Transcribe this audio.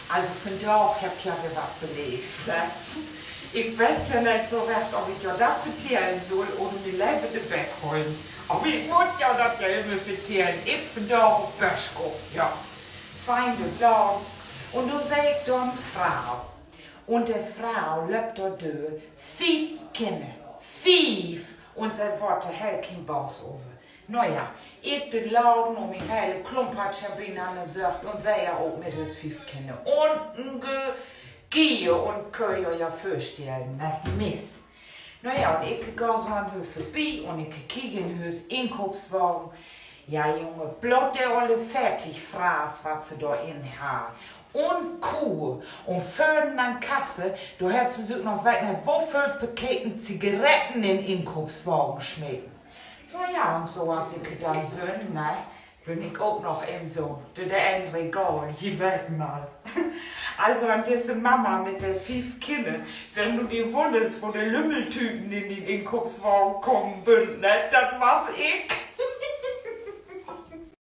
also von da hab ich ja was belebt. Ne? Ich weiß ja nicht so recht, ob ich ja das vertellen soll oder mir Leben wegholen. Aber ich muss ja das selber vertellen. Ich bin da auf Böschko, ja. Feinde Laden. Und du sagst da eine Frau. Und die Frau lebt da durch 5 Kinder. 5! Und sie wollte halt kein Boss over. Naja, ich bin Laden und mich hele Klumpatschabin an der Sucht und sie ja auch mit uns 5 Kinder. Und ein Gier und könnt ihr ja vorstellen, ne? Mist. Naja, und ich gehe so an Höhe vorbei und ich kiege in Höhes Einkaufswagen. Ja, Junge, bloß der alle Fertigfraß, was sie da in haben. Und Kuh und Föhn an Kasse, du hättest du noch weiter, wofür Paketen Zigaretten in den Einkaufswagen schmecken. Naja, und so was ich dann bin, ne, bin ich auch noch eben so, der ein Regal, die Welt mal. Also an diese Mama mit den 5 Kindern, wenn du die wunderst, wo die Lümmeltüten in den Einkaufswagen kommen, ne, das war's ich.